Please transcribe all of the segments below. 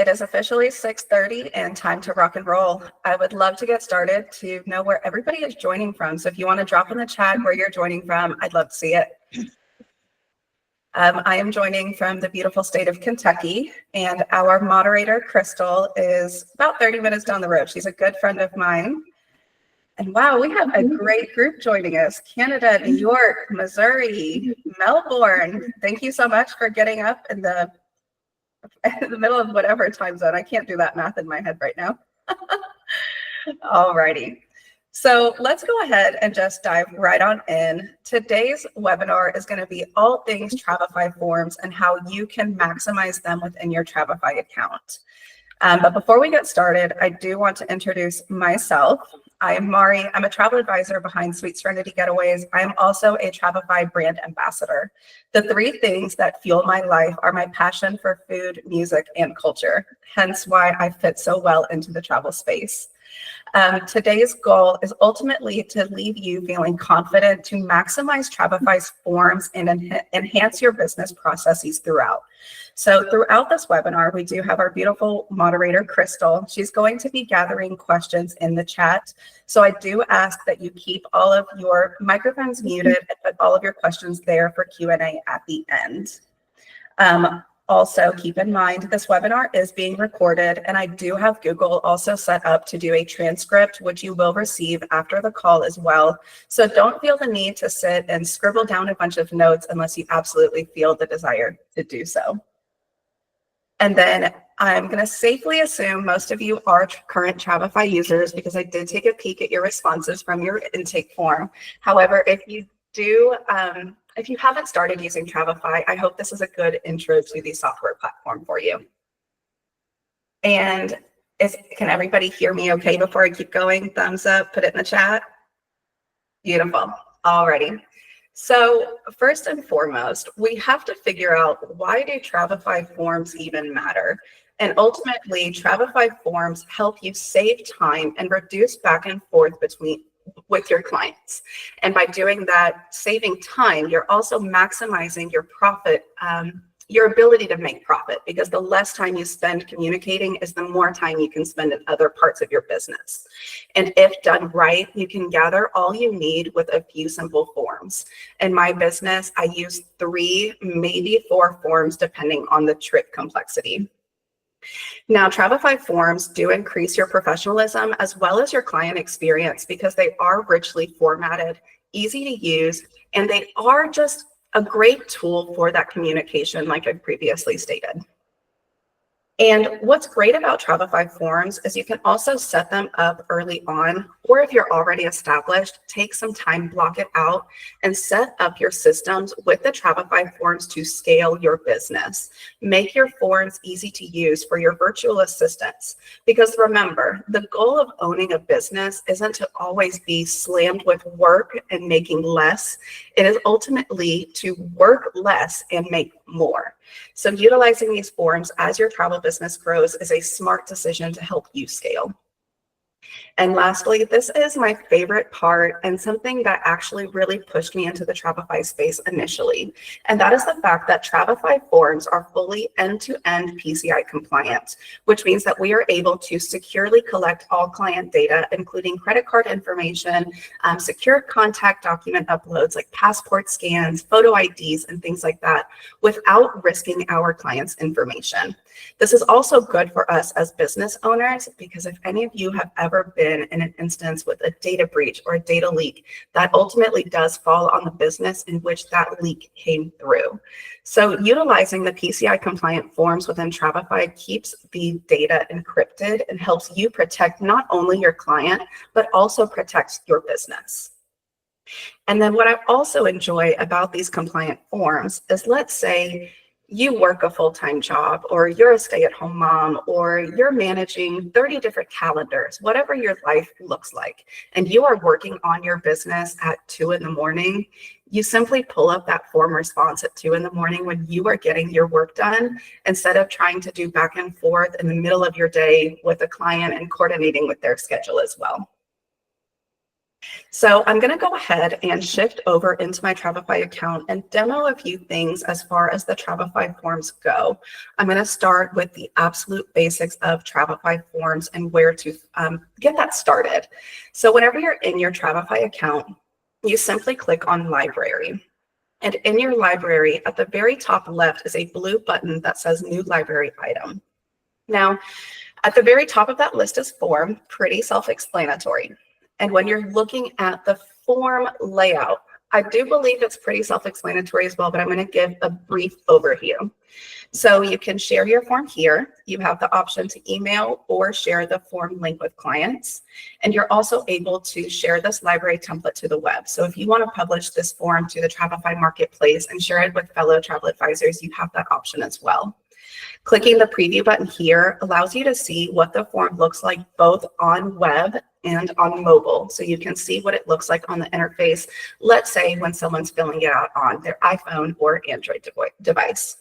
It is officially 6:30 and time to rock and roll. I would love to get started to know where everybody is joining from. So if you want to drop in the chat where you're joining from, I'd love to see it. I am joining from the beautiful state of Kentucky, and our moderator, Crystal, is about 30 minutes down the road. She's a good friend of mine. And wow, we have a great group joining us. Canada, New York, Missouri, Melbourne. Thank you so much for getting up in the middle of whatever time zone. I can't do that math in my head right now. All righty. So let's go ahead and just dive right on in. Today's webinar is going to be all things Travefy forms and how you can maximize them within your Travefy account. But before we get started, I do want to introduce myself. I am Mari. I'm a travel advisor behind Sweet Serenity Getaways. I am also a Travefy brand ambassador. The three things that fuel my life are my passion for food, music, and culture, hence why I fit so well into the travel space. Today's goal is ultimately to leave you feeling confident to maximize Travefy's forms and enhance your business processes throughout. So throughout this webinar, we do have our beautiful moderator, Crystal. She's going to be gathering questions in the chat. So I do ask that you keep all of your microphones muted and put all of your questions there for Q&A at the end. Also, keep in mind, this webinar is being recorded, and I do have Google also set up to do a transcript, which you will receive after the call as well. So don't feel the need to sit and scribble down a bunch of notes unless you absolutely feel the desire to do so. And then I'm going to safely assume most of you are current Travefy users because I did take a peek at your responses from your intake form. However, if you do, if you haven't started using Travefy, I hope this is a good intro to the software platform for you. And can everybody hear me okay before I keep going? Thumbs up, put it in the chat. Beautiful. Alrighty. So first and foremost, we have to figure out, why do Travefy forms even matter? And ultimately, Travefy forms help you save time and reduce back and forth with your clients. And by doing that, saving time, you're also maximizing your profit, your ability to make profit, because the less time you spend communicating is the more time you can spend in other parts of your business. And if done right, you can gather all you need with a few simple forms. In my business, I use 3, maybe 4 forms, depending on the trip complexity. Now, Travefy forms do increase your professionalism as well as your client experience because they are richly formatted, easy to use, and they are just a great tool for that communication, like I previously stated. And what's great about Travefy forms is you can also set them up early on, or if you're already established, take some time, block it out, and set up your systems with the Travefy forms to scale your business. Make your forms easy to use for your virtual assistants. Because remember, the goal of owning a business isn't to always be slammed with work and making less. It is ultimately to work less and make more. So utilizing these forms as your travel business grows is a smart decision to help you scale. And lastly, this is my favorite part and something that actually really pushed me into the Travefy space initially. And that is the fact that Travefy forms are fully end-to-end PCI compliant, which means that we are able to securely collect all client data, including credit card information, secure contact document uploads like passport scans, photo IDs, and things like that, without risking our clients' information. This is also good for us as business owners, because if any of you have ever been in an instance with a data breach or a data leak, that ultimately does fall on the business in which that leak came through. So utilizing the PCI compliant forms within Travefy keeps the data encrypted and helps you protect not only your client, but also protects your business. And then what I also enjoy about these compliant forms is, let's say you work a full-time job, or you're a stay-at-home mom, or you're managing 30 different calendars, whatever your life looks like, and you are working on your business at 2 in the morning, you simply pull up that form response at 2 in the morning when you are getting your work done, instead of trying to do back and forth in the middle of your day with a client and coordinating with their schedule as well. So I'm going to go ahead and shift over into my Travefy account and demo a few things as far as the Travefy forms go. I'm going to start with the absolute basics of Travefy forms and where to get that started. So whenever you're in your Travefy account, you simply click on Library. And in your library, at the very top left is a blue button that says New Library Item. Now, at the very top of that list is Form, pretty self-explanatory. And when you're looking at the form layout, I do believe it's pretty self-explanatory as well, but I'm going to give a brief overview. So you can share your form here. You have the option to email or share the form link with clients. And you're also able to share this library template to the web. So if you want to publish this form to the Travefy marketplace and share it with fellow travel advisors, you have that option as well. Clicking the preview button here allows you to see what the form looks like both on web and on mobile. So you can see what it looks like on the interface, let's say when someone's filling it out on their iPhone or Android device.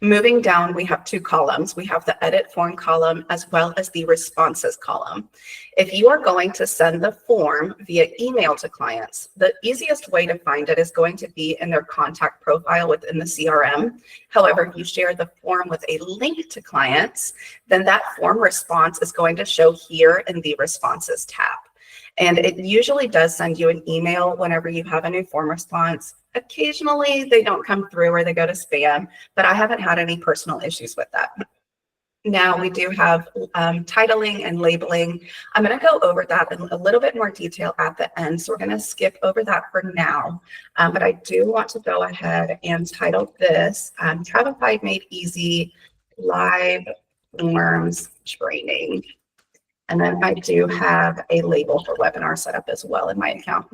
Moving down, we have two columns. We have the edit form column as well as the responses column. If you are going to send the form via email to clients, the easiest way to find it is going to be in their contact profile within the CRM. However, if you share the form with a link to clients, then that form response is going to show here in the responses tab. And it usually does send you an email whenever you have a new form response. Occasionally they don't come through or they go to spam, but I haven't had any personal issues with that. Now we do have titling and labeling. I'm going to go over that in a little bit more detail at the end, so we're going to skip over that for now. But I do want to go ahead and title this Travefy Made Easy Live Forms Training. And then I do have a label for webinar set up as well in my account.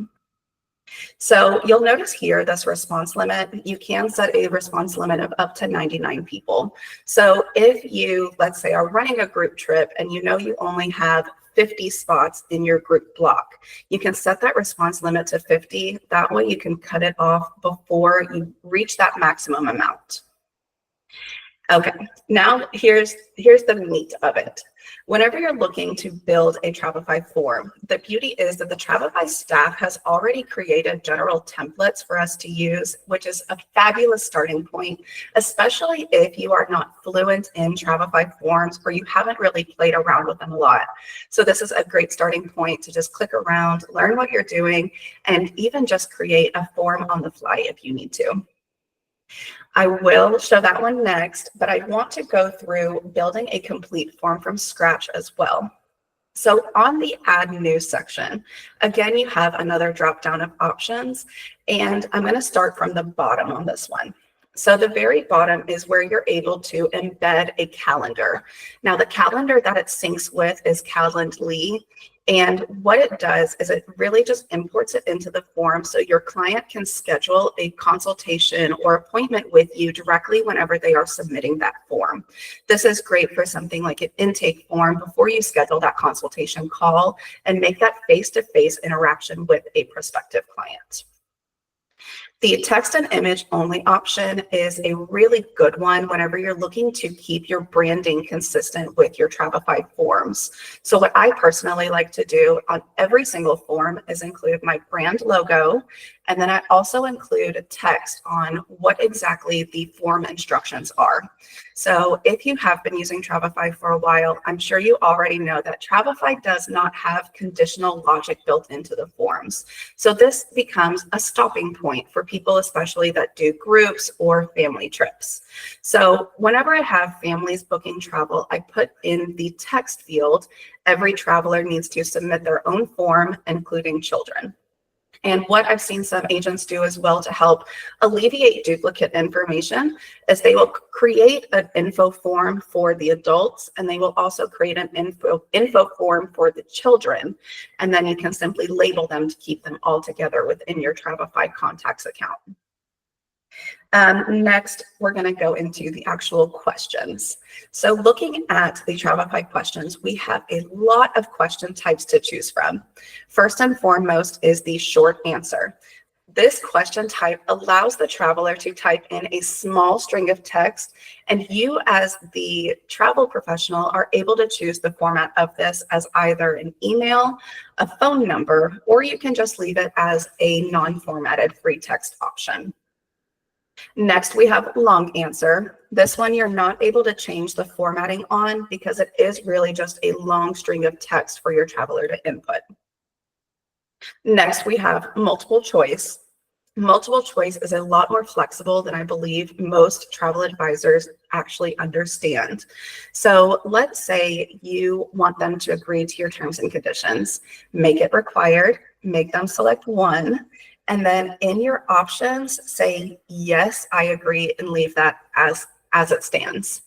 So you'll notice here this response limit, you can set a response limit of up to 99 people. So if you, let's say, are running a group trip and you know you only have 50 spots in your group block, you can set that response limit to 50. That way you can cut it off before you reach that maximum amount. Okay, now here's the meat of it. Whenever you're looking to build a Travefy form, the beauty is that the Travefy staff has already created general templates for us to use, which is a fabulous starting point, especially if you are not fluent in Travefy forms or you haven't really played around with them a lot. So this is a great starting point to just click around, learn what you're doing, and even just create a form on the fly if you need to. I will show that one next, but I want to go through building a complete form from scratch as well. So on the Add New section, again, you have another drop down of options, and I'm going to start from the bottom on this one. So the very bottom is where you're able to embed a calendar. Now the calendar that it syncs with is Calendly. And what it does is it really just imports it into the form so your client can schedule a consultation or appointment with you directly whenever they are submitting that form. This is great for something like an intake form before you schedule that consultation call and make that face-to-face interaction with a prospective client. The text and image only option is a really good one whenever you're looking to keep your branding consistent with your Travefy forms. So what I personally like to do on every single form is include my brand logo, and then I also include text on what exactly the form instructions are. So if you have been using Travefy for a while, I'm sure you already know that Travefy does not have conditional logic built into the forms. So this becomes a stopping point for people, especially that do groups or family trips. So whenever I have families booking travel, I put in the text field, every traveler needs to submit their own form, including children. And what I've seen some agents do as well to help alleviate duplicate information is they will create an info form for the adults, and they will also create an info form for the children. And then you can simply label them to keep them all together within your Travefy contacts account. Next, we're going to go into the actual questions. So looking at the Travefy questions, we have a lot of question types to choose from. First and foremost is the short answer. This question type allows the traveler to type in a small string of text, and you as the travel professional are able to choose the format of this as either an email, a phone number, or you can just leave it as a non-formatted free text option. Next, we have long answer. This one you're not able to change the formatting on because it is really just a long string of text for your traveler to input. Next, we have multiple choice. Multiple choice is a lot more flexible than I believe most travel advisors actually understand. So let's say you want them to agree to your terms and conditions. Make it required, make them select one, and then in your options, say, yes, I agree, and leave that as it stands.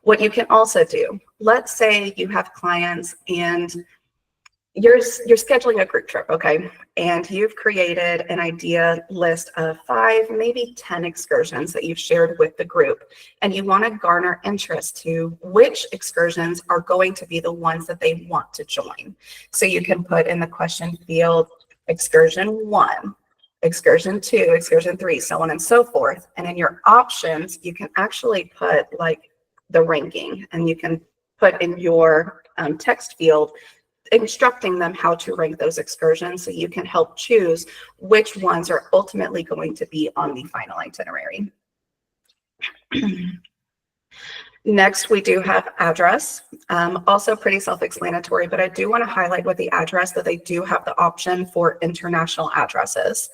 What you can also do, let's say you have clients and you're scheduling a group trip, okay? And you've created an idea list of 5, maybe 10 excursions that you've shared with the group. And you want to garner interest to which excursions are going to be the ones that they want to join. So you can put in the question field, excursion 1, excursion 2, excursion 3, so on and so forth. And in your options, you can actually put like the ranking, and you can put in your text field instructing them how to rank those excursions so you can help choose which ones are ultimately going to be on the final itinerary. Next, we do have address, also pretty self-explanatory, but I do want to highlight with the address that they do have the option for international addresses.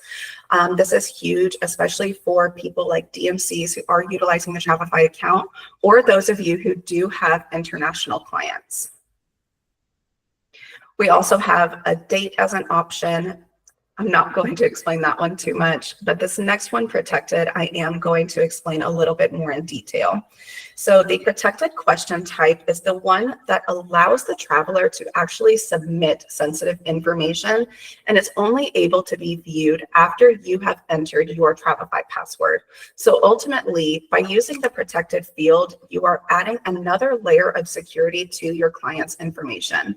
This is huge, especially for people like DMCs who are utilizing the Travefy account, or those of you who do have international clients. We also have a date as an option. I'm not going to explain that one too much, but this next one, protected, I am going to explain a little bit more in detail. So the protected question type is the one that allows the traveler to actually submit sensitive information, and it's only able to be viewed after you have entered your Travefy password. So ultimately, by using the protected field, you are adding another layer of security to your client's information.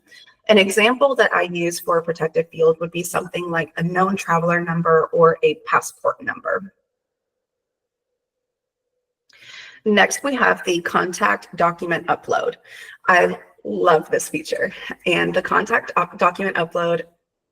An example that I use for a protected field would be something like a known traveler number or a passport number. Next, we have the contact document upload. I love this feature, and the contact document upload,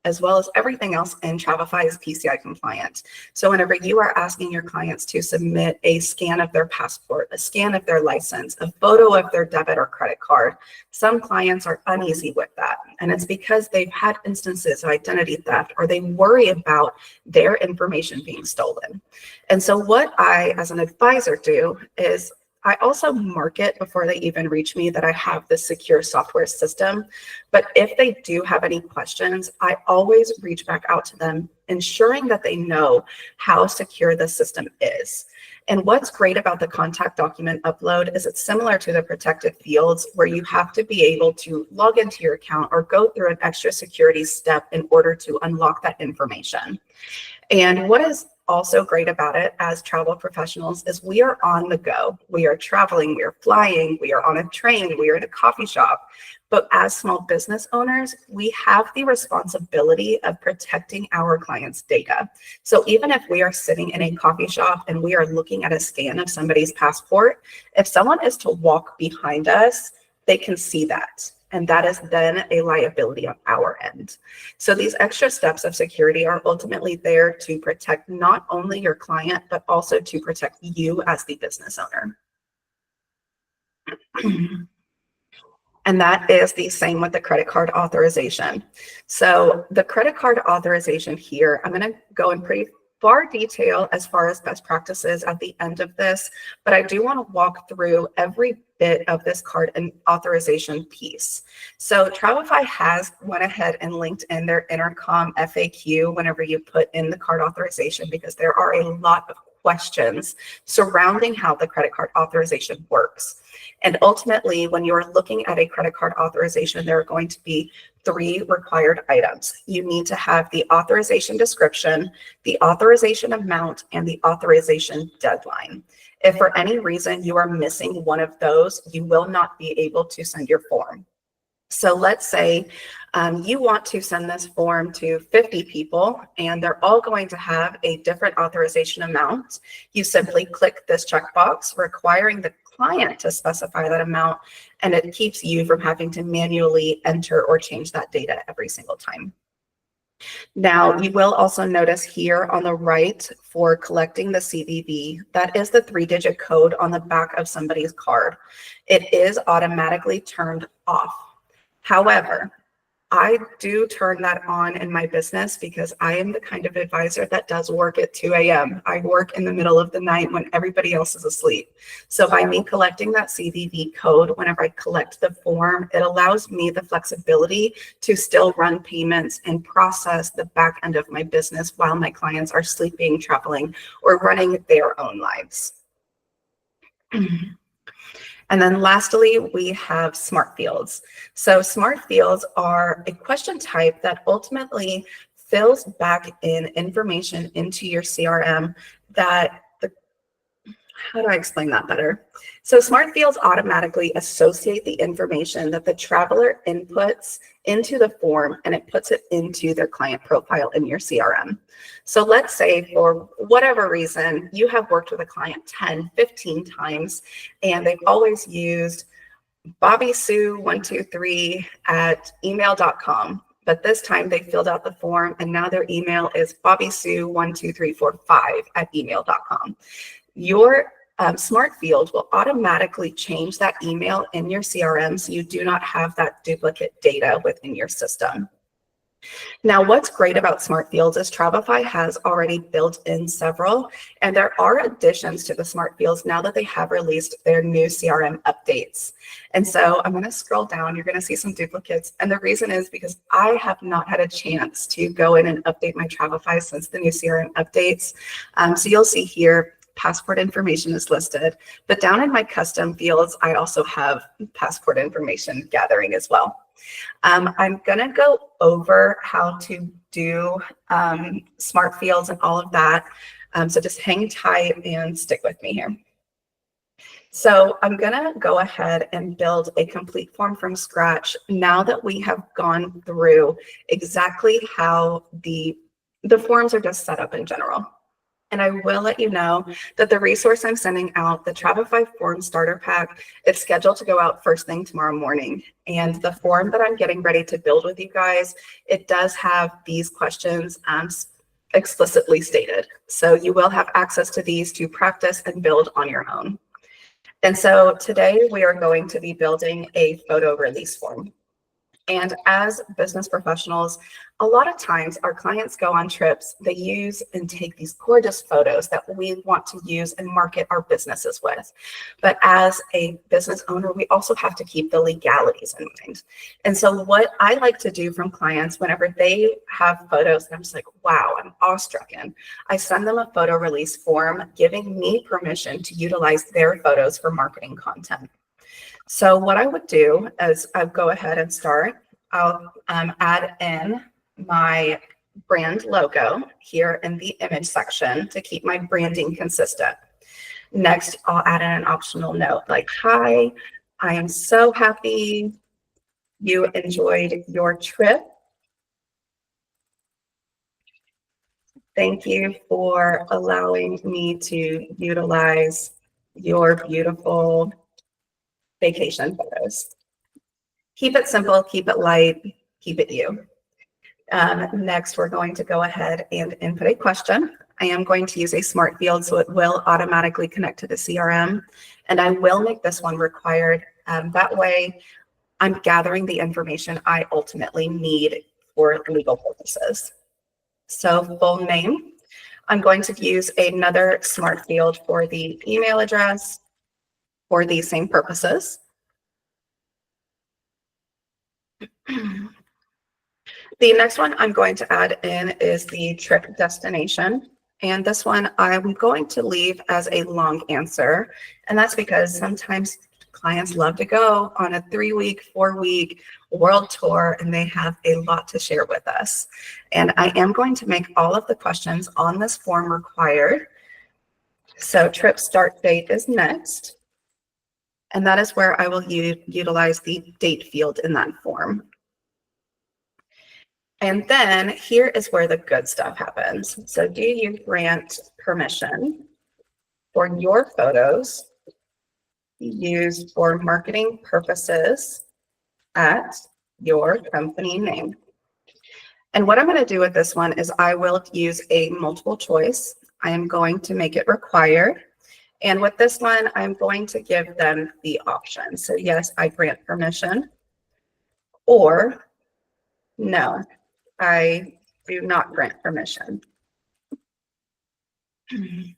as well as everything else in Travefy, is PCI compliant. So whenever you are asking your clients to submit a scan of their passport, a scan of their license, a photo of their debit or credit card, some clients are uneasy with that. And it's because they've had instances of identity theft, or they worry about their information being stolen. And so what I, as an advisor, do is I also mark it before they even reach me that I have this secure software system. But if they do have any questions, I always reach back out to them, ensuring that they know how secure the system is. And what's great about the contact document upload is it's similar to the protected fields, where you have to be able to log into your account or go through an extra security step in order to unlock that information. And what is also great about it as travel professionals is we are on the go. We are traveling, we are flying, we are on a train, we are in a coffee shop. But as small business owners, we have the responsibility of protecting our clients' data. So even if we are sitting in a coffee shop and we are looking at a scan of somebody's passport, if someone is to walk behind us, they can see that. And that is then a liability on our end. So these extra steps of security are ultimately there to protect not only your client, but also to protect you as the business owner. And that is the same with the credit card authorization. So the credit card authorization here, I'm going to go in pretty far detail as far as best practices at the end of this, but I do want to walk through every bit of this card and authorization piece. So Travefy has went ahead and linked in their intercom FAQ whenever you put in the card authorization, because there are a lot of questions surrounding how the credit card authorization works. And ultimately, when you're looking at a credit card authorization, there are going to be 3 required items. You need to have the authorization description, the authorization amount, and the authorization deadline. If for any reason you are missing one of those, you will not be able to send your form. So let's say you want to send this form to 50 people and they're all going to have a different authorization amount. You simply click this checkbox requiring the client to specify that amount, and it keeps you from having to manually enter or change that data every single time. Now, you will also notice here on the right for collecting the CVV, that is the 3-digit code on the back of somebody's card. It is automatically turned off. However, I do turn that on in my business because I am the kind of advisor that does work at 2 a.m. I work in the middle of the night when everybody else is asleep. So by me collecting that CVV code, whenever I collect the form, it allows me the flexibility to still run payments and process the back end of my business while my clients are sleeping, traveling, or running their own lives. And then lastly, we have smart fields. So smart fields are a question type that ultimately fills back in information into your CRM that how do I explain that better? So smart fields automatically associate the information that the traveler inputs into the form, and it puts it into their client profile in your CRM. So let's say for whatever reason, you have worked with a client 10, 15 times, and they've always used bobbysue123@email.com. But this time they filled out the form and now their email is bobbysue12345@email.com. Your smart field will automatically change that email in your CRM so you do not have that duplicate data within your system. Now, what's great about smart fields is Travefy has already built in several, and there are additions to the smart fields now that they have released their new CRM updates. And so I'm going to scroll down. You're going to see some duplicates. And the reason is because I have not had a chance to go in and update my Travefy since the new CRM updates. So you'll see here, passport information is listed, but down in my custom fields, I also have passport information gathering as well. I'm going to go over how to do smart fields and all of that. So just hang tight and stick with me here. So I'm going to go ahead and build a complete form from scratch now that we have gone through exactly how the forms are just set up in general. And I will let you know that the resource I'm sending out, the Travefy Form Starter Pack, it's scheduled to go out first thing tomorrow morning. And the form that I'm getting ready to build with you guys, it does have these questions explicitly stated. So you will have access to these to practice and build on your own. And so today we are going to be building a photo release form. And as business professionals, a lot of times our clients go on trips, they use and take these gorgeous photos that we want to use and market our businesses with. But as a business owner, we also have to keep the legalities in mind. And so what I like to do from clients whenever they have photos, and I'm just like, wow, I'm awestruck, I send them a photo release form giving me permission to utilize their photos for marketing content. So what I would do is I'll go ahead and start. I'll add in my brand logo here in the image section to keep my branding consistent. Next, I'll add in an optional note like, hi, I am so happy you enjoyed your trip. Thank you for allowing me to utilize your beautiful vacation photos. Keep it simple, keep it light, keep it you. Next, we're going to go ahead and input a question. I am going to use a smart field, so it will automatically connect to the CRM, and I will make this one required. That way, I'm gathering the information I ultimately need for legal purposes. So full name. I'm going to use another smart field for the email address for the same purposes. The next one I'm going to add in is the trip destination. And this one I'm going to leave as a long answer. And that's because sometimes clients love to go on a 3-week, 4-week world tour, and they have a lot to share with us. And I am going to make all of the questions on this form required. So trip start date is next. And that is where I will utilize the date field in that form. And then here is where the good stuff happens. So do you grant permission for your photos used for marketing purposes at your company name? And what I'm going to do with this one is I will use a multiple choice. I am going to make it required. And with this one, I'm going to give them the option. So yes, I grant permission, or no, I do not grant permission. And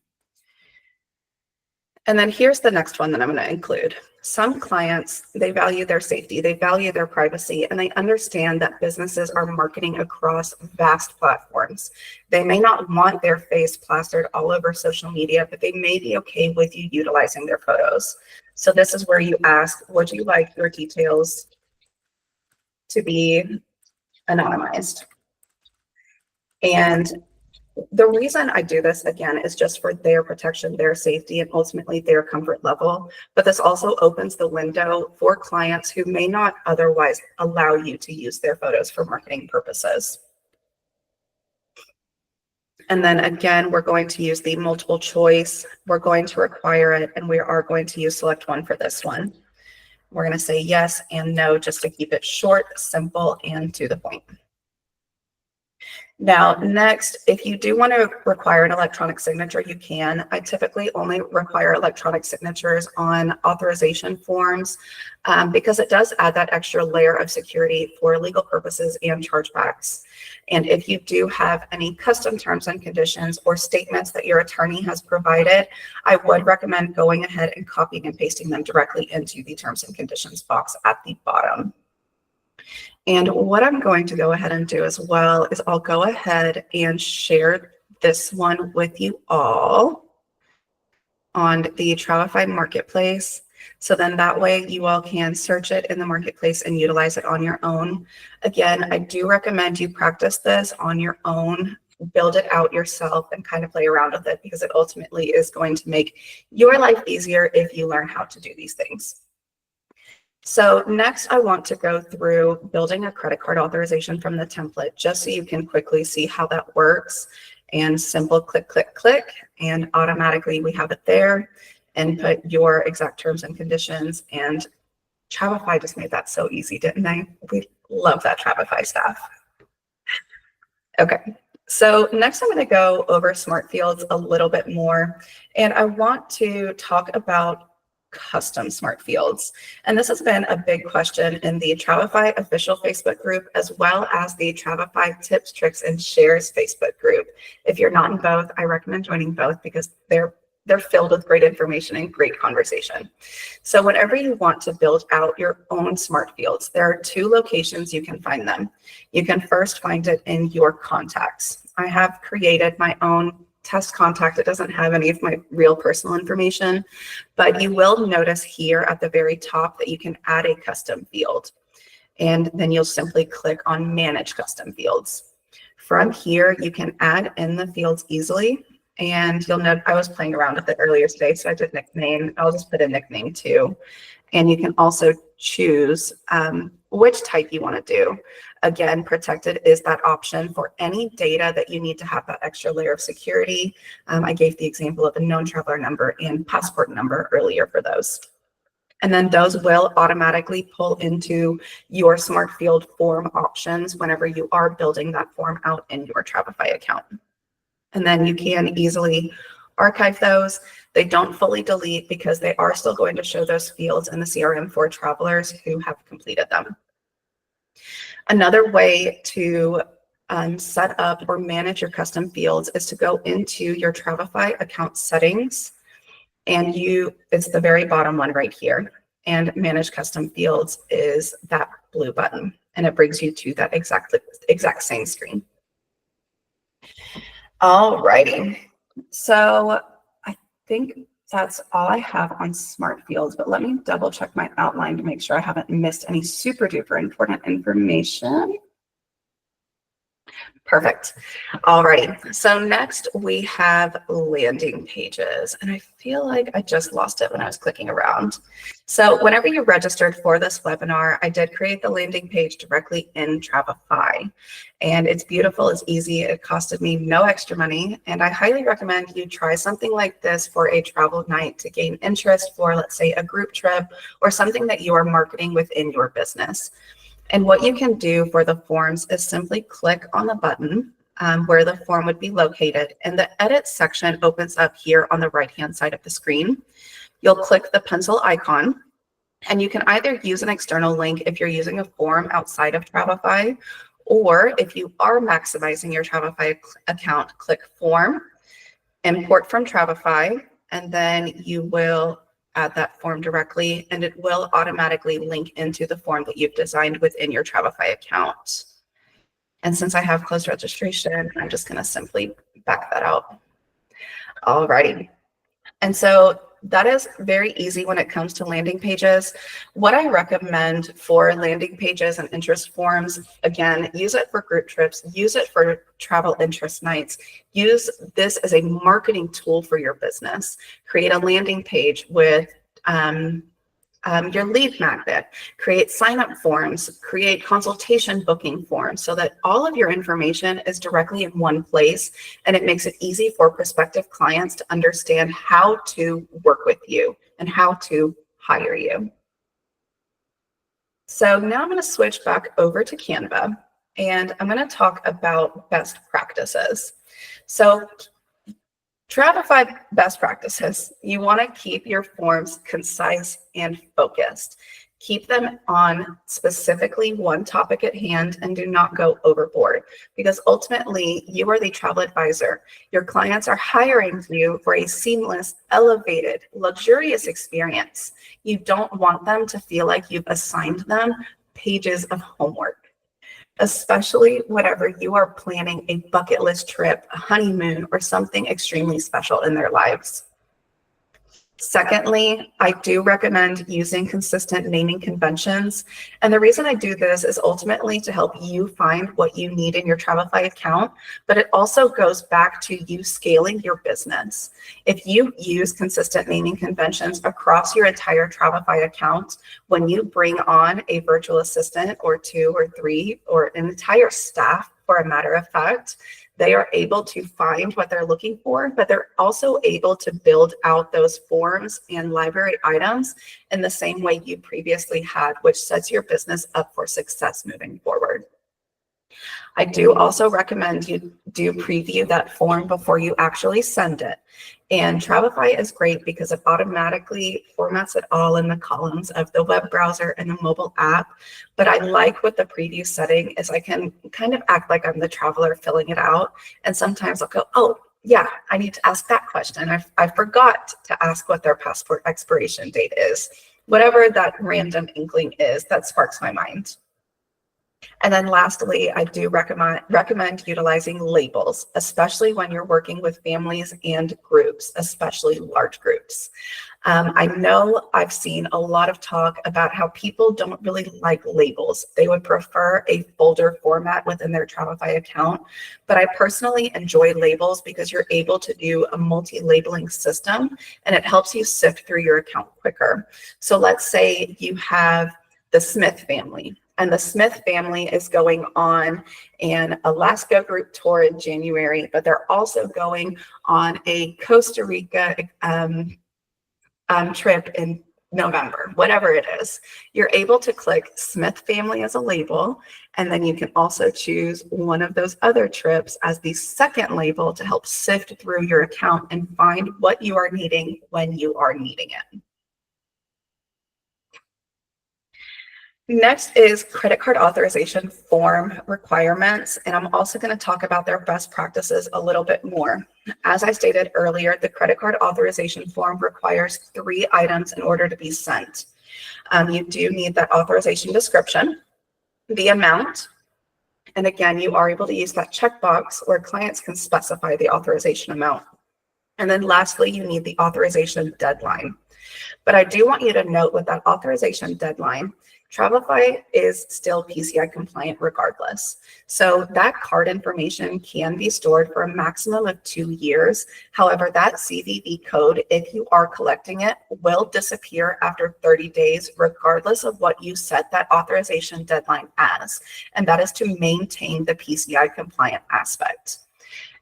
then here's the next one that I'm going to include. Some clients, they value their safety, they value their privacy, and they understand that businesses are marketing across vast platforms. They may not want their face plastered all over social media, but they may be okay with you utilizing their photos. So this is where you ask, would you like your details to be anonymized? And the reason I do this, again, is just for their protection, their safety, and ultimately their comfort level. But this also opens the window for clients who may not otherwise allow you to use their photos for marketing purposes. And then again, we're going to use the multiple choice. We're going to require it, and we are going to use select one for this one. We're going to say yes and no, just to keep it short, simple, and to the point. Now, next, if you do want to require an electronic signature, you can. I typically only require electronic signatures on authorization forms because it does add that extra layer of security for legal purposes and chargebacks. And if you do have any custom terms and conditions or statements that your attorney has provided, I would recommend going ahead and copying and pasting them directly into the terms and conditions box at the bottom. And what I'm going to go ahead and do as well is I'll go ahead and share this one with you all on the Travefy marketplace. So then that way you all can search it in the marketplace and utilize it on your own. Again, I do recommend you practice this on your own, build it out yourself, and kind of play around with it, because it ultimately is going to make your life easier if you learn how to do these things. So next, I want to go through building a credit card authorization from the template, just so you can quickly see how that works. And simple click, click, click, and automatically we have it there. Input your exact terms and conditions. And Travefy just made that so easy, didn't they? We love that Travefy stuff. Okay, so next I'm going to go over smart fields a little bit more. And I want to talk about custom smart fields. And this has been a big question in the Travefy official Facebook group, as well as the Travefy tips, tricks, and shares Facebook group. If you're not in both, I recommend joining both because they're filled with great information and great conversation. So whenever you want to build out your own smart fields, there are two locations you can find them. You can first find it in your contacts. I have created my own test contact. It doesn't have any of my real personal information, but you will notice here at the very top that you can add a custom field. And then you'll simply click on Manage Custom Fields. From here, you can add in the fields easily. And you'll note I was playing around with it earlier today, so I did nickname. I'll just put a nickname too. And you can also choose which type you want to do. Again, protected is that option for any data that you need to have that extra layer of security. I gave the example of a known traveler number and passport number earlier for those. And then those will automatically pull into your smart field form options whenever you are building that form out in your Travefy account. And then you can easily archive those. They don't fully delete because they are still going to show those fields in the CRM for travelers who have completed them. Another way to set up or manage your custom fields is to go into your Travefy account settings, and it's the very bottom one right here. And manage custom fields is that blue button, and it brings you to that exact same screen. All righty, so I think that's all I have on smart fields, but let me double check my outline to make sure I haven't missed any super duper important information. Perfect. Alrighty. So next we have landing pages, and I feel like I just lost it when I was clicking around. So whenever you registered for this webinar, I did create the landing page directly in Travefy, and it's beautiful. It's easy. It costed me no extra money, and I highly recommend you try something like this for a travel night to gain interest for, let's say, a group trip or something that you are marketing within your business. And what you can do for the forms is simply click on the button where the form would be located, and the edit section opens up here on the right-hand side of the screen. You'll click the pencil icon, and you can either use an external link if you're using a form outside of Travefy, or if you are maximizing your Travefy account, click Form, Import from Travefy, and then you will add that form directly, and it will automatically link into the form that you've designed within your Travefy account. And since I have closed registration, I'm just going to simply back that out. Alrighty. And so that is very easy when it comes to landing pages. What I recommend for landing pages and interest forms, again, use it for group trips, use it for travel interest nights, use this as a marketing tool for your business. Create a landing page with your lead magnet, create sign-up forms, create consultation booking forms so that all of your information is directly in one place, and it makes it easy for prospective clients to understand how to work with you and how to hire you. So now I'm going to switch back over to Canva, and I'm going to talk about best practices. So Travefy best practices. You want to keep your forms concise and focused. Keep them on specifically one topic at hand and do not go overboard, because ultimately you are the travel advisor. Your clients are hiring you for a seamless, elevated, luxurious experience. You don't want them to feel like you've assigned them pages of homework, especially whenever you are planning a bucket list trip, a honeymoon, or something extremely special in their lives. Secondly, I do recommend using consistent naming conventions. And the reason I do this is ultimately to help you find what you need in your Travefy account, but it also goes back to you scaling your business. If you use consistent naming conventions across your entire Travefy account, when you bring on a virtual assistant or two or three or an entire staff, for a matter of fact, they are able to find what they're looking for, but they're also able to build out those forms and library items in the same way you previously had, which sets your business up for success moving forward. I do also recommend you do preview that form before you actually send it. And Travefy is great because it automatically formats it all in the columns of the web browser and the mobile app. But I like with the preview setting is I can kind of act like I'm the traveler filling it out. And sometimes I'll go, oh, yeah, I need to ask that question. I forgot to ask what their passport expiration date is. Whatever that random inkling is that sparks my mind. And then lastly, I do recommend utilizing labels, especially when you're working with families and groups, especially large groups. I know I've seen a lot of talk about how people don't really like labels. They would prefer a folder format within their Travefy account, but I personally enjoy labels because you're able to do a multi-labeling system and it helps you sift through your account quicker. So let's say you have the Smith family. And the Smith family is going on an Alaska group tour in January, but they're also going on a Costa Rica trip in November, whatever it is. You're able to click Smith family as a label, and then you can also choose one of those other trips as the second label to help sift through your account and find what you are needing when you are needing it. Next is credit card authorization form requirements, and I'm also going to talk about their best practices a little bit more. As I stated earlier, the credit card authorization form requires 3 items in order to be sent. You do need that authorization description, the amount, and again, you are able to use that checkbox where clients can specify the authorization amount. And then lastly, you need the authorization deadline. But I do want you to note with that authorization deadline, Travefy is still PCI compliant regardless. So that card information can be stored for a maximum of 2 years. However, that CVV code, if you are collecting it, will disappear after 30 days, regardless of what you set that authorization deadline as. And that is to maintain the PCI compliant aspect.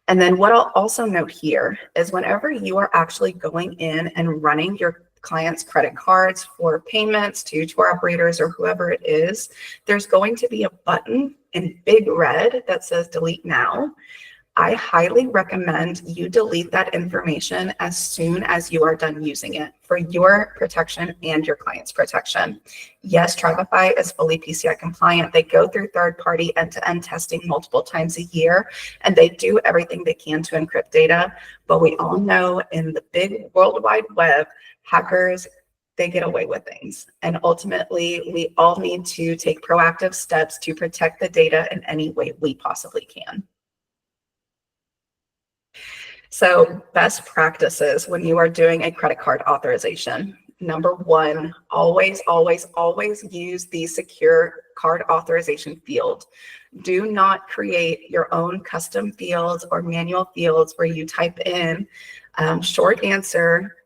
And then what I'll also note here is whenever you are actually going in and running your clients' credit cards for payments to tour operators or whoever it is, there's going to be a button in big red that says delete now. I highly recommend you delete that information as soon as you are done using it for your protection and your client's protection. Yes, Travefy is fully PCI compliant. They go through third-party end-to-end testing multiple times a year, and they do everything they can to encrypt data. But we all know in the big World Wide Web, hackers, they get away with things. And ultimately, we all need to take proactive steps to protect the data in any way we possibly can. So best practices when you are doing a credit card authorization. Number one, always, always, always use the secure card authorization field. Do not create your own custom fields or manual fields where you type in short answer,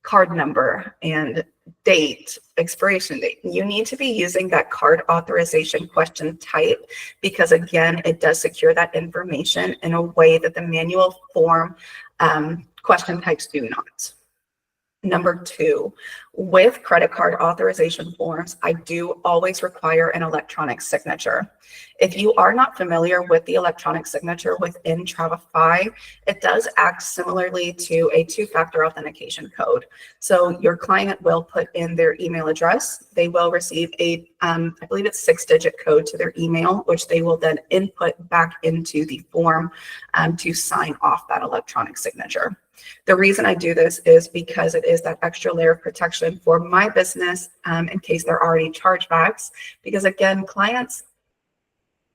card number, and date, expiration date. You need to be using that card authorization question type because, again, it does secure that information in a way that the manual form question types do not. Number two, with credit card authorization forms, I do always require an electronic signature. If you are not familiar with the electronic signature within Travefy, it does act similarly to a two-factor authentication code. So your client will put in their email address. They will receive a, I believe it's 6-digit code to their email, which they will then input back into the form to sign off that electronic signature. The reason I do this is because it is that extra layer of protection for my business in case there are any chargebacks. Because again, clients,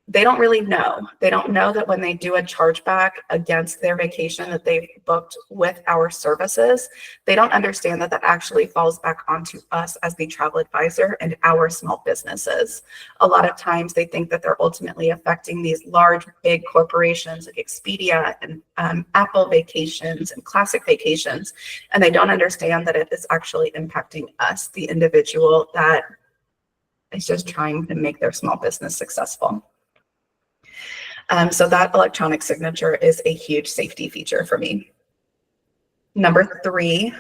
they don't really know. They don't know that when they do a chargeback against their vacation that they've booked with our services, they don't understand that that actually falls back onto us as the travel advisor and our small businesses. A lot of times they think that they're ultimately affecting these large, big corporations like Expedia and Apple Vacations and Classic Vacations, and they don't understand that it is actually impacting us, the individual that is just trying to make their small business successful. So that electronic signature is a huge safety feature for me. Number three,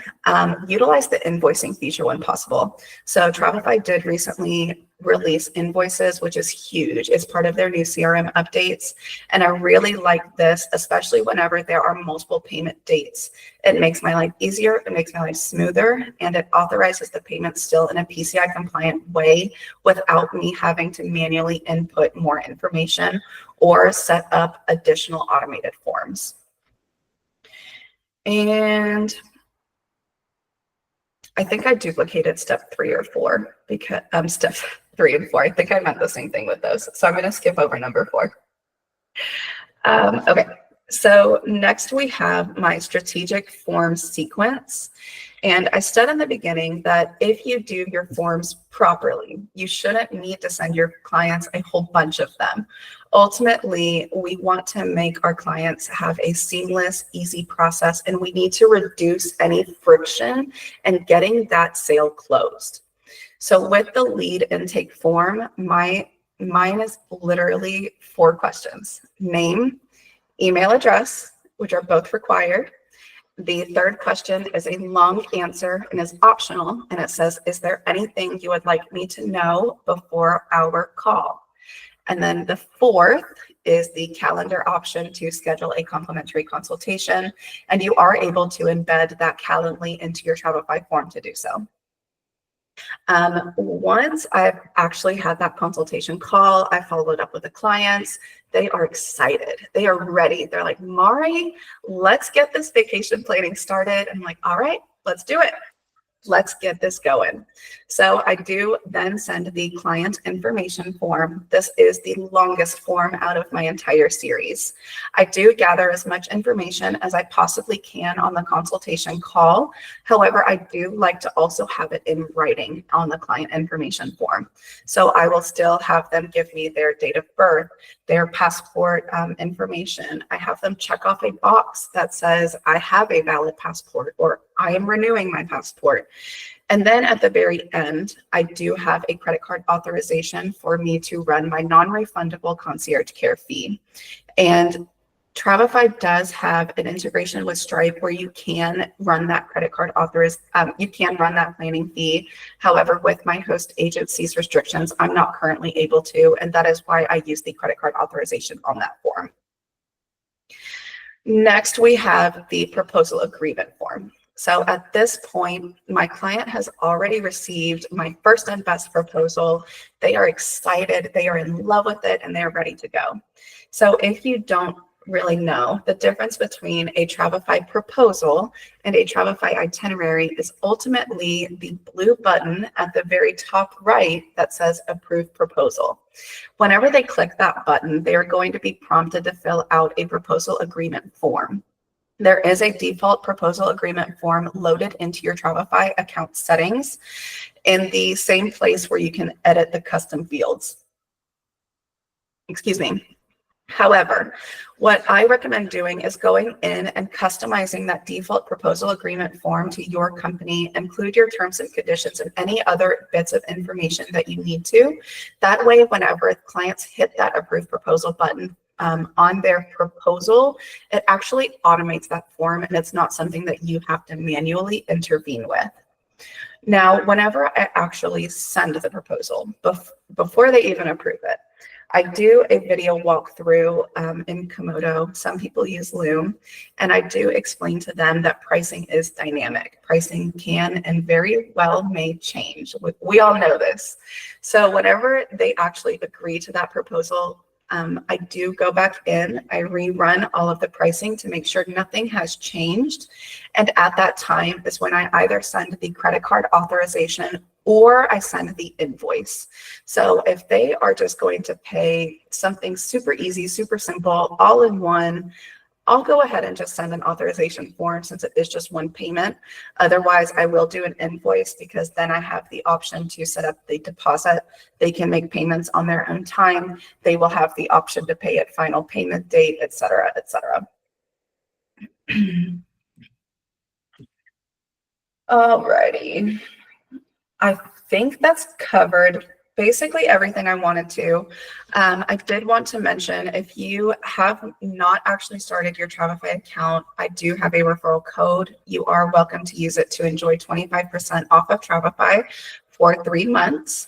utilize the invoicing feature when possible. So Travefy did recently release invoices, which is huge. It's part of their new CRM updates. And I really like this, especially whenever there are multiple payment dates. It makes my life easier, it makes my life smoother, and it authorizes the payment still in a PCI compliant way without me having to manually input more information or set up additional automated forms. And I think I duplicated step 3 or 4 because step 3 and 4. I think I meant the same thing with those. So I'm going to skip over number 4. Okay. So next we have my strategic forms sequence. And I said in the beginning that if you do your forms properly, you shouldn't need to send your clients a whole bunch of them. Ultimately, we want to make our clients have a seamless, easy process, and we need to reduce any friction in getting that sale closed. So with the lead intake form, mine is literally 4 questions: name, email address, which are both required. The third question is a long answer and is optional, and it says, is there anything you would like me to know before our call? And then the fourth is the calendar option to schedule a complimentary consultation, and you are able to embed that Calendly into your Travefy form to do so. Once I've actually had that consultation call, I followed up with the clients. They are excited. They are ready. They're like, Mari, let's get this vacation planning started. I'm like, all right, let's do it. let's get this going. So I do then send the client information form. This is the longest form out of my entire series. I do gather as much information as I possibly can on the consultation call. However, I do like to also have it in writing on the client information form. So I will still have them give me their date of birth, their passport information. I have them check off a box that says I have a valid passport or I am renewing my passport. And then at the very end, I do have a credit card authorization for me to run my non-refundable concierge care fee. And Travefy does have an integration with Stripe where you can run that credit card you can run that planning fee. However, with my host agency's restrictions, I'm not currently able to, and that is why I use the credit card authorization on that form. Next, we have the proposal agreement form. So at this point, my client has already received my first and best proposal. They are excited, they are in love with it, and they are ready to go. So if you don't really know, the difference between a Travefy proposal and a Travefy itinerary is ultimately the blue button at the very top right that says approve proposal. Whenever they click that button, they are going to be prompted to fill out a proposal agreement form. There is a default proposal agreement form loaded into your Travefy account settings in the same place where you can edit the custom fields. Excuse me. However, what I recommend doing is going in and customizing that default proposal agreement form to your company, include your terms and conditions and any other bits of information that you need to. That way, whenever clients hit that approve proposal button on their proposal, it actually automates that form and it's not something that you have to manually intervene with. Now, whenever I actually send the proposal, before they even approve it, I do a video walkthrough in Komodo. Some people use Loom, and I do explain to them that pricing is dynamic. Pricing can and very well may change. We all know this. So whenever they actually agree to that proposal, I do go back in, I rerun all of the pricing to make sure nothing has changed. And at that time is when I either send the credit card authorization or I send the invoice. So if they are just going to pay something super easy, super simple, all in one, I'll go ahead and just send an authorization form since it is just one payment. Otherwise, I will do an invoice because then I have the option to set up the deposit. They can make payments on their own time. They will have the option to pay at final payment date, et cetera, et cetera. Alrighty. I think that's covered basically everything I wanted to. I did want to mention, if you have not actually started your Travefy account, I do have a referral code. You are welcome to use it to enjoy 25% off of Travefy for 3 months.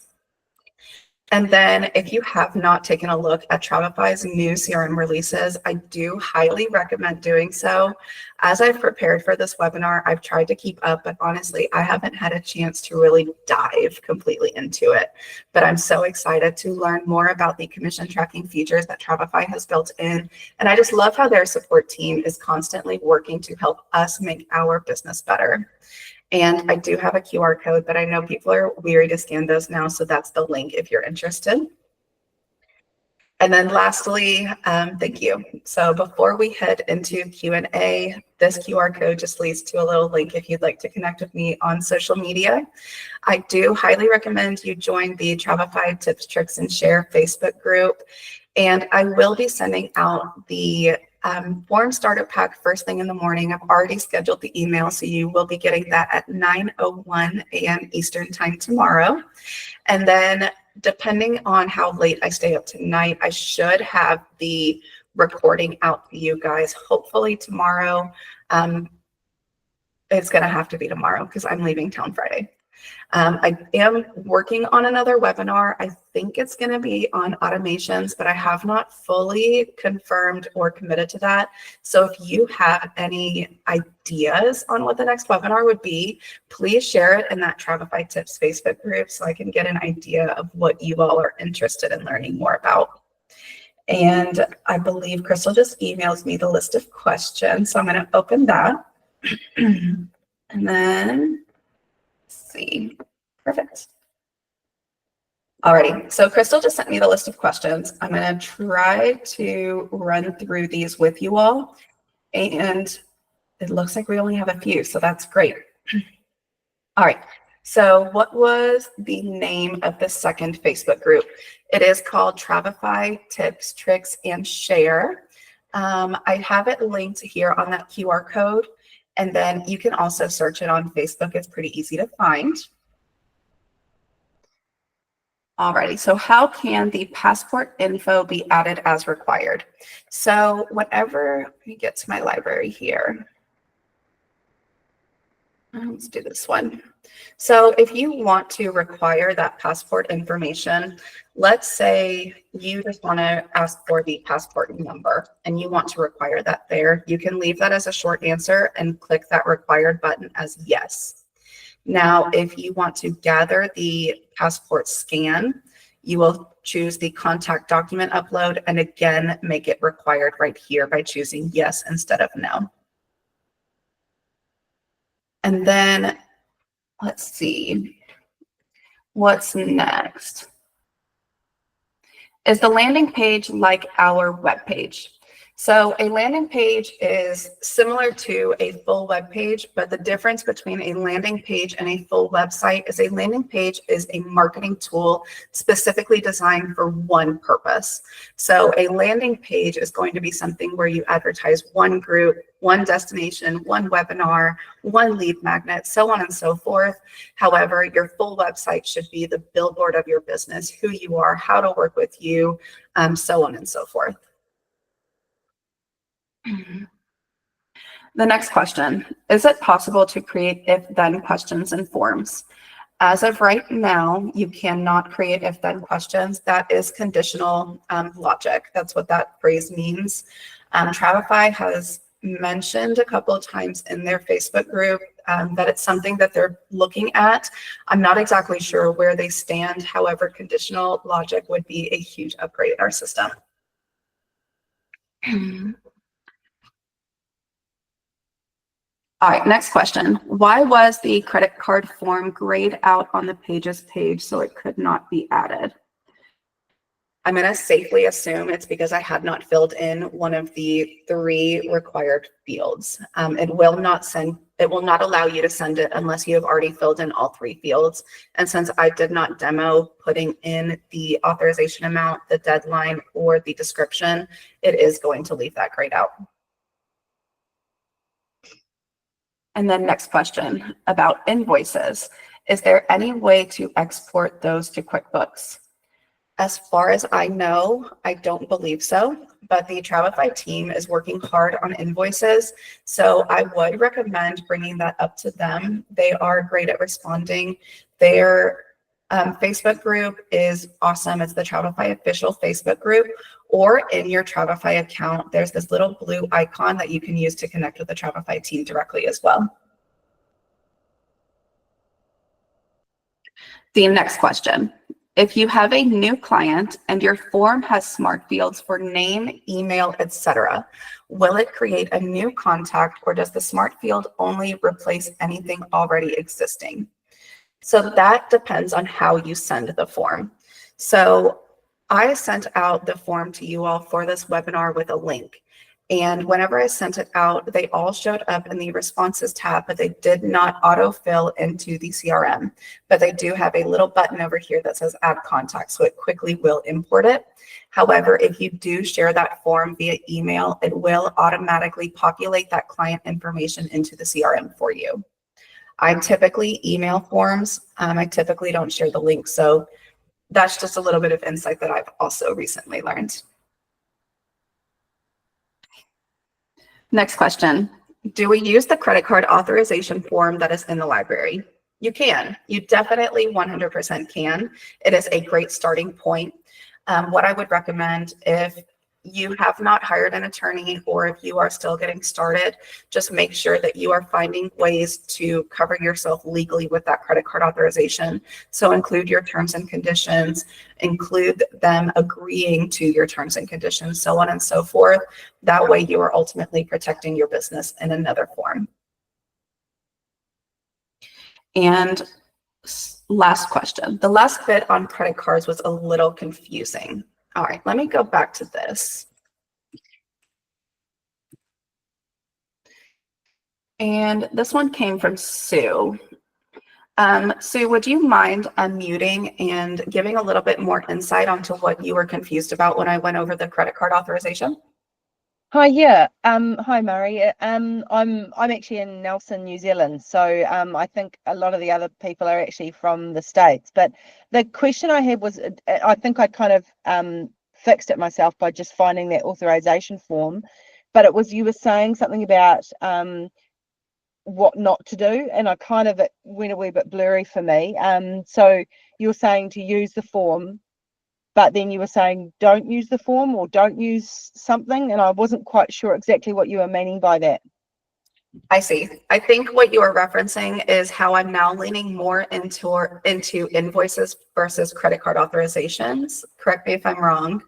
And then if you have not taken a look at Travefy's new CRM releases, I do highly recommend doing so. As I've prepared for this webinar, I've tried to keep up, but honestly, I haven't had a chance to really dive completely into it. But I'm so excited to learn more about the commission tracking features that Travefy has built in. And I just love how their support team is constantly working to help us make our business better. And I do have a QR code, but I know people are weary to scan those now, so that's the link if you're interested. And then lastly, thank you. So before we head into Q&A, this QR code just leads to a little link if you'd like to connect with me on social media. I do highly recommend you join the Travefy Tips, Tricks, and Share Facebook group. And I will be sending out the form starter pack first thing in the morning. I've already scheduled the email, so you will be getting that at 9:01 a.m. Eastern time tomorrow. And then depending on how late I stay up tonight, I should have the recording out to you guys, hopefully tomorrow. It's going to have to be tomorrow because I'm leaving town Friday. I am working on another webinar. I think it's going to be on automations, but I have not fully confirmed or committed to that. So if you have any ideas on what the next webinar would be, please share it in that Travefy Tips Facebook group so I can get an idea of what you all are interested in learning more about. And I believe Crystal just emails me the list of questions, so I'm going to open that. And then see. Perfect. Alrighty, so Crystal just sent me the list of questions. I'm going to try to run through these with you all, and it looks like we only have a few, so that's great. All right, so what was the name of the second Facebook group? It is called Travefy Tips, Tricks, and Share. I have it linked here on that QR code, and then you can also search it on Facebook. It's pretty easy to find. Alrighty, so how can the passport info be added as required? So whenever, let me get to my library here. Let's do this one. So if you want to require that passport information, let's say you just want to ask for the passport number and you want to require that there, you can leave that as a short answer and click that required button as yes. Now, if you want to gather the passport scan, you will choose the contact document upload and again, make it required right here by choosing yes instead of no. And then let's see, what's next? Is the landing page like our web page? So a landing page is similar to a full web page, but the difference between a landing page and a full website is a landing page is a marketing tool specifically designed for one purpose. So a landing page is going to be something where you advertise one group, one destination, one webinar, one lead magnet, so on and so forth. However, your full website should be the billboard of your business, who you are, how to work with you, so on and so forth. The next question, is it possible to create if-then questions and forms? As of right now, you cannot create if-then questions. That is conditional logic. That's what that phrase means. Travefy has mentioned a couple of times in their Facebook group that it's something that they're looking at. I'm not exactly sure where they stand. However, conditional logic would be a huge upgrade in our system. All right, next question. Why was the credit card form grayed out on the pages page so it could not be added? I'm going to safely assume it's because I had not filled in one of the 3 required fields. It will not allow you to send it unless you have already filled in all 3 fields. And since I did not demo putting in the authorization amount, the deadline, or the description, it is going to leave that grayed out. And then next question about invoices. Is there any way to export those to QuickBooks? As far as I know, I don't believe so, but the Travefy team is working hard on invoices. So I would recommend bringing that up to them. They are great at responding. Their Facebook group is awesome. It's the Travefy official Facebook group, or in your Travefy account, there's this little blue icon that you can use to connect with the Travefy team directly as well. The next question. If you have a new client and your form has smart fields for name, email, etc., will it create a new contact, or does the smart field only replace anything already existing? So that depends on how you send the form. So I sent out the form to you all for this webinar with a link. And whenever I sent it out, they all showed up in the responses tab, but they did not autofill into the CRM. But they do have a little button over here that says add contact, so it quickly will import it. However, if you do share that form via email, it will automatically populate that client information into the CRM for you. I typically email forms. I typically don't share the link. So that's just a little bit of insight that I've also recently learned. Next question. Do we use the credit card authorization form that is in the library? You can. You definitely 100% can. It is a great starting point. What I would recommend, if you have not hired an attorney or if you are still getting started, just make sure that you are finding ways to cover yourself legally with that credit card authorization. So include your terms and conditions, include them agreeing to your terms and conditions, so on and so forth. That way you are ultimately protecting your business in another form. And last question. The last bit on credit cards was a little confusing. All right, let me go back to this. And this one came from Sue. Sue, would you mind unmuting and giving a little bit more insight onto what you were confused about when I went over the credit card authorization? Hi, yeah. Hi, Murray. I'm actually in Nelson, New Zealand. So I think a lot of the other people are actually from the States. But the question I had was, I think I kind of fixed it myself by just finding that authorization form. But it was, you were saying something about what not to do, and I kind of, it went a wee bit blurry for me. So you were saying to use the form, but then you were saying don't use the form or don't use something, and I wasn't quite sure exactly what you were meaning by that. I see. I think what you are referencing is how I'm now leaning more into invoices versus credit card authorizations. Correct me if I'm wrong.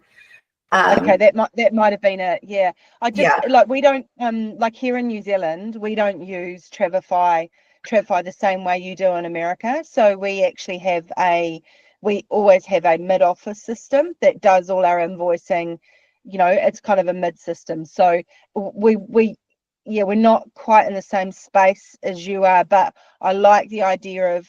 Okay, that might have been it. Yeah, I just, yeah. like, we don't like here in New Zealand, we don't use Travefy the same way you do in America. So we actually have we always have a mid-office system that does all our invoicing. You know, it's kind of a mid system. So yeah, we're not quite in the same space as you are, but I like the idea of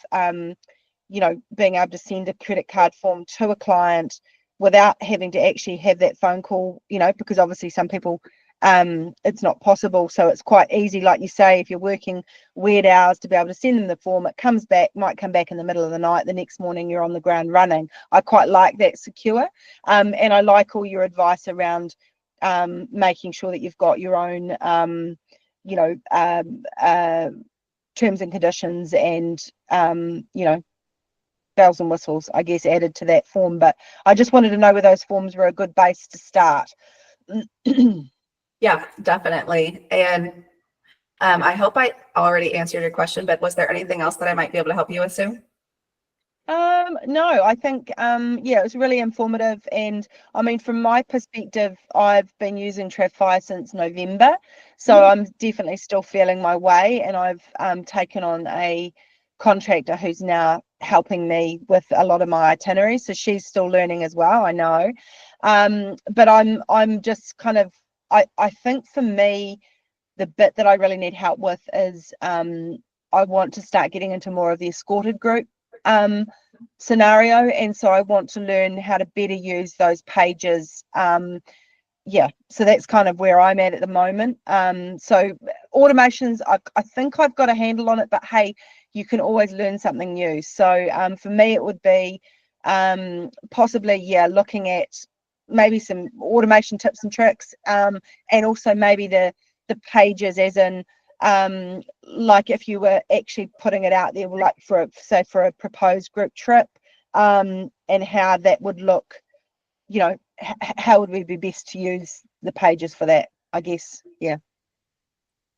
you know, being able to send a credit card form to a client without having to actually have that phone call, you know, because obviously some people, it's not possible. So it's quite easy, like you say, if you're working weird hours, to be able to send them the form. It comes back, might come back in the middle of the night. The next morning you're on the ground running. I quite like that secure. And I like all your advice around making sure that you've got your own, you know, terms and conditions and, you know, bells and whistles, I guess, added to that form. But I just wanted to know whether those forms were a good base to start. Yeah, definitely. And I hope I already answered your question, but was there anything else that I might be able to help you with, Sue? No, I think yeah, it was really informative. And I mean, from my perspective, I've been using Travefy since November, so I'm definitely still feeling my way. And I've taken on a contractor who's now helping me with a lot of my itineraries, so she's still learning as well, I know. But I'm just kind of, I think for me, the bit that I really need help with is I want to start getting into more of the escorted group scenario, and so I want to learn how to better use those pages. Yeah, so that's kind of where I'm at the moment. So automations, I think I've got a handle on it, but hey, you can always learn something new. So for me, it would be possibly, yeah, looking at maybe some automation tips and tricks, and also maybe the pages, as in like if you were actually putting it out there, like for a proposed group trip, and how that would look, you know, how would we be best to use the pages for that, I guess. Yeah.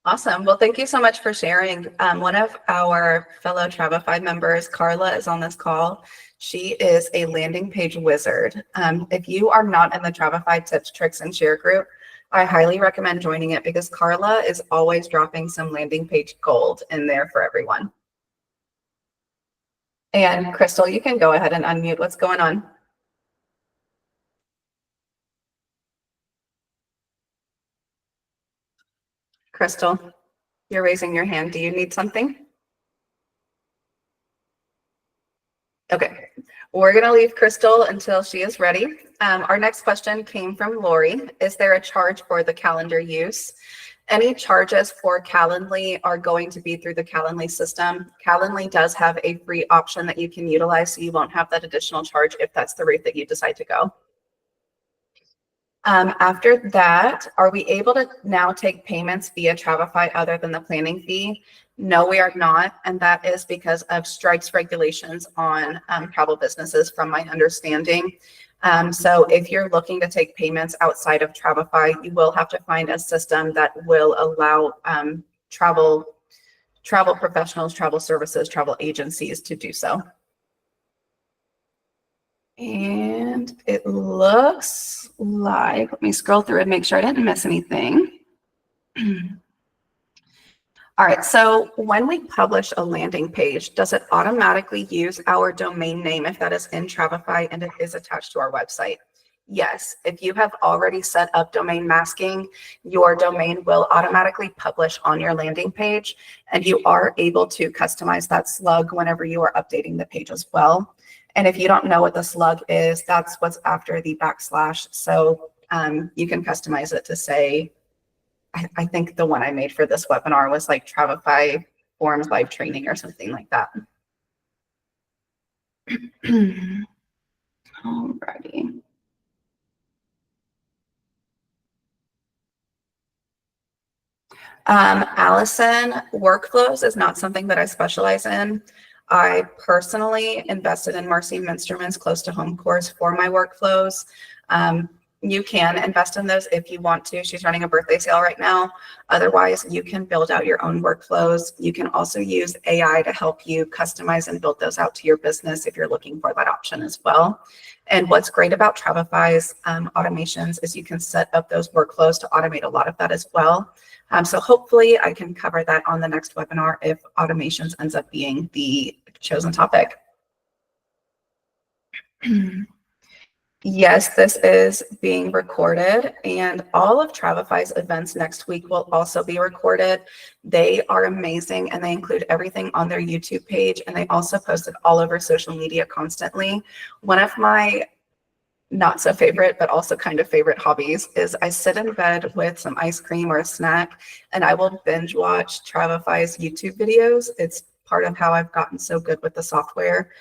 Awesome. Well, thank you so much for sharing. One of our fellow Travefy members, Carla, is on this call. She is a landing page wizard. If you are not in the Travefy Tips, Tricks, and Share group, I highly recommend joining it because Carla is always dropping some landing page gold in there for everyone. And Crystal, you can go ahead and unmute. What's going on? Crystal, you're raising your hand. Do you need something? Okay, we're going to leave Crystal until she is ready. Our next question came from Lori. Is there a charge for the calendar use? Any charges for Calendly are going to be through the Calendly system. Calendly does have a free option that you can utilize, so you won't have that additional charge if that's the route that you decide to go. After that, are we able to now take payments via Travefy other than the planning fee? No, we are not, and that is because of strikes regulations on travel businesses, from my understanding. So if you're looking to take payments outside of Travefy, you will have to find a system that will allow travel professionals, travel services, travel agencies to do so. And it looks like, let me scroll through and make sure I didn't miss anything. All right, so when we publish a landing page, does it automatically use our domain name if that is in Travefy and it is attached to our website? Yes, if you have already set up domain masking, your domain will automatically publish on your landing page, and you are able to customize that slug whenever you are updating the page as well. And if you don't know what the slug is, that's what's after the backslash. So you can customize it to say, I think the one I made for this webinar was like Travefy Forms Live Training or something like that. Alrighty. Allison, workflows is not something that I specialize in. I personally invested in Marcy Minsterman's Close to Home course for my workflows. You can invest in those if you want to. She's running a birthday sale right now. Otherwise, you can build out your own workflows. You can also use AI to help you customize and build those out to your business if you're looking for that option as well. And what's great about Travefy's automations is you can set up those workflows to automate a lot of that as well. So hopefully I can cover that on the next webinar if automations ends up being the chosen topic. Yes, this is being recorded, and all of Travefy's events next week will also be recorded. They are amazing, and they include everything on their YouTube page, and they also post it all over social media constantly. One of my not so favorite, but also kind of favorite hobbies is I sit in bed with some ice cream or a snack, and I will binge watch Travefy's YouTube videos. It's part of how I've gotten so good with the software.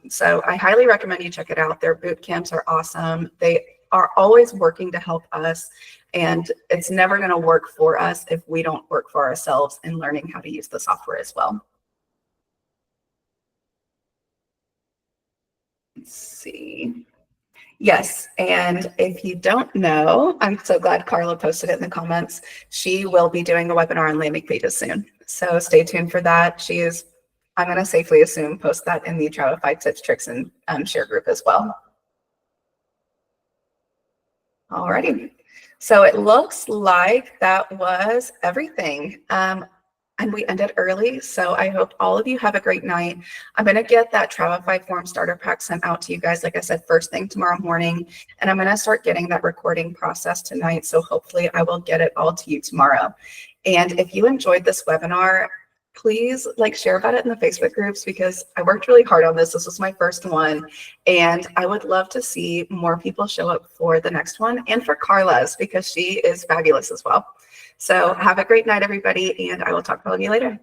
So I highly recommend you check it out. Their boot camps are awesome. They are always working to help us, and it's never going to work for us if we don't work for ourselves in learning how to use the software as well. Let's see. Yes, and if you don't know, I'm so glad Carla posted it in the comments. She will be doing a webinar on landing pages soon. So stay tuned for that. She is, I'm going to safely assume, post that in the Travefy tips, tricks, and share group as well. Alrighty. So it looks like that was everything. And we ended early, so I hope all of you have a great night. I'm going to get that Travefy form starter pack sent out to you guys, like I said, first thing tomorrow morning, and I'm going to start getting that recording process tonight, so hopefully I will get it all to you tomorrow. And if you enjoyed this webinar, please share about it in the Facebook groups, because I worked really hard on this. This was my first one, and I would love to see more people show up for the next one, and for Carla's, because she is fabulous as well. So have a great night, everybody, and I will talk to all of you later.